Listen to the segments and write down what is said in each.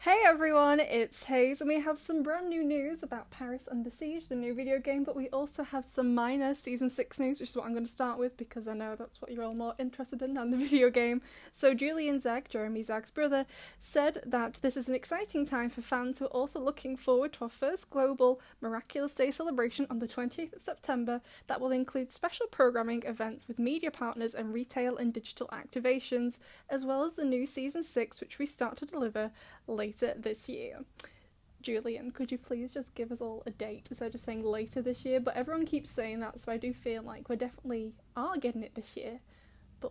Hey everyone, it's Hayes, and we have some brand new news about Paris Under Siege, the new video game, but we also have some minor Season 6 news, which is what I'm going to start with because I know that's what you're all more interested in than the video game. So Julian Zag, Jeremy Zag's brother, said that this is an exciting time for fans who are also looking forward to our first global Miraculous Day celebration on the 20th of September that will include special programming, events with media partners and retail and digital activations, as well as the new Season 6, which we start to deliver later this year. Julian, could you please just give us all a date instead of just saying later this year? But everyone keeps saying that, so I do feel like we definitely are getting it this year. But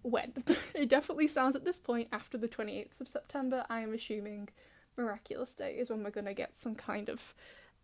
when? It definitely sounds at this point after the 28th of September. I am assuming Miraculous Day is when we're going to get some kind of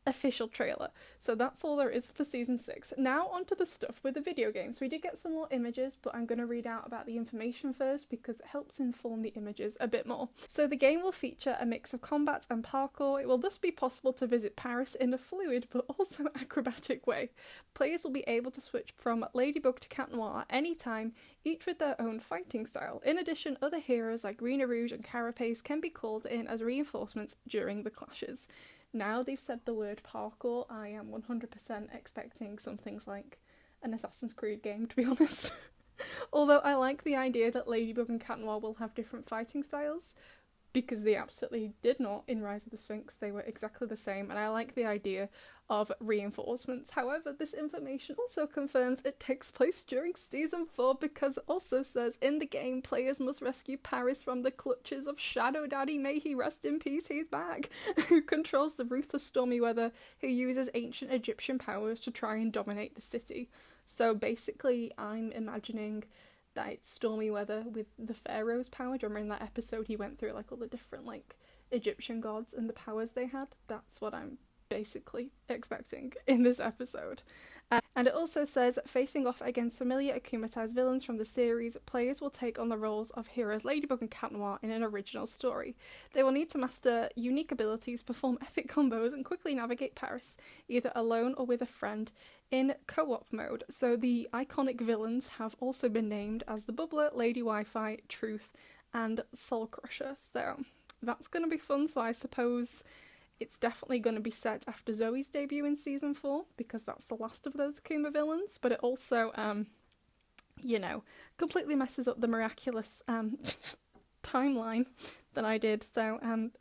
official trailer. So that's all there is for Season 6. Now onto the stuff with the video game. So we did get some more images, but I'm going to read out about the information first because it helps inform the images a bit more. So the game will feature a mix of combat and parkour. It will thus be possible to visit Paris in a fluid but also acrobatic way. Players will be able to switch from Ladybug to Cat Noir anytime, each with their own fighting style. In addition, other heroes like Rena Rouge and Carapace can be called in as reinforcements during the clashes. Now they've said the word parkour, I am 100% expecting some things like an Assassin's Creed game, to be honest. Although I like the idea that Ladybug and Cat Noir will have different fighting styles, because they absolutely did not in Rise of the Sphinx. They were exactly the same, and I like the idea of reinforcements. However, this information also confirms it takes place during Season 4 because it also says in the game players must rescue Paris from the clutches of Shadow Daddy, may he rest in peace, he's back, who controls the ruthless stormy weather, who uses ancient Egyptian powers to try and dominate the city. So basically I'm imagining that it's stormy weather with the Pharaoh's power. Do you remember in that episode he went through like all the different like Egyptian gods and the powers they had? That's what I'm basically expecting in this episode. And it also says, facing off against familiar akumatized villains from the series, players will take on the roles of heroes Ladybug and Cat Noir in an original story. They will need to master unique abilities, perform epic combos, and quickly navigate Paris, either alone or with a friend, in co-op mode. So the iconic villains have also been named as the Bubbler, Lady Wi-Fi, Truth, and Soul Crusher. So that's going to be fun, so I suppose it's definitely going to be set after Zoe's debut in Season 4, because that's the last of those Akuma villains, but it also, completely messes up the Miraculous timeline that I did, so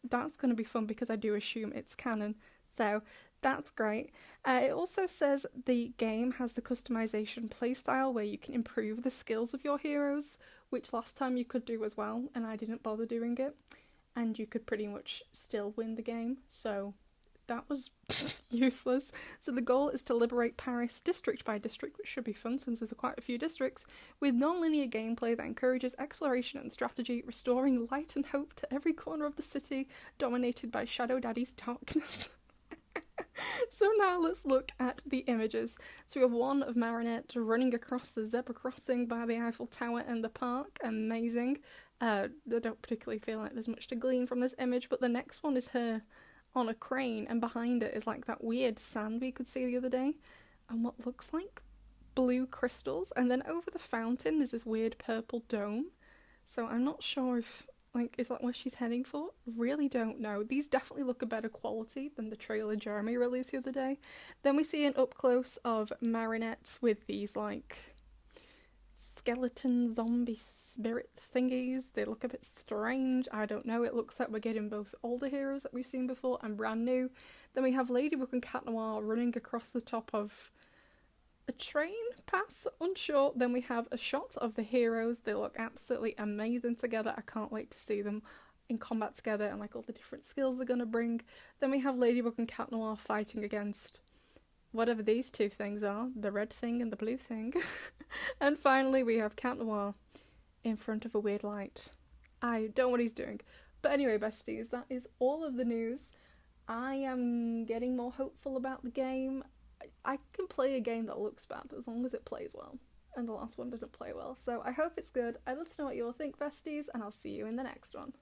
that's going to be fun because I do assume it's canon, so that's great. It also says the game has the customization playstyle where you can improve the skills of your heroes, which last time you could do as well, and I didn't bother doing it. And you could pretty much still win the game, so that was useless. So the goal is to liberate Paris district by district, which should be fun since there's quite a few districts, with non-linear gameplay that encourages exploration and strategy, restoring light and hope to every corner of the city dominated by Shadow Daddy's darkness. So now let's look at the images. So we have one of Marinette running across the zebra crossing by the Eiffel Tower and the park. Amazing. I don't particularly feel like there's much to glean from this image, but the next one is her on a crane, and behind it is like that weird sand we could see the other day, and what looks like blue crystals, and then over the fountain there's this weird purple dome. So I'm not sure if, is that what she's heading for? Really don't know. These definitely look a better quality than the trailer Jeremy released the other day. Then we see an up close of Marinette with these skeleton zombie spirit thingies. They look a bit strange. I don't know. It looks like we're getting both older heroes that we've seen before and brand new. Then we have Ladybug and Cat Noir running across the top of a train pass, unsure. Then we have a shot of the heroes. They look absolutely amazing together. I can't wait to see them in combat together and all the different skills they're going to bring. Then we have Ladybug and Cat Noir fighting against whatever these two things are, the red thing and the blue thing. And finally we have Cat Noir in front of a weird light. I don't know what he's doing. But anyway, besties, that is all of the news. I am getting more hopeful about the game. I can play a game that looks bad as long as it plays well. And the last one didn't play well. So I hope it's good. I'd love to know what you all think, besties, and I'll see you in the next one.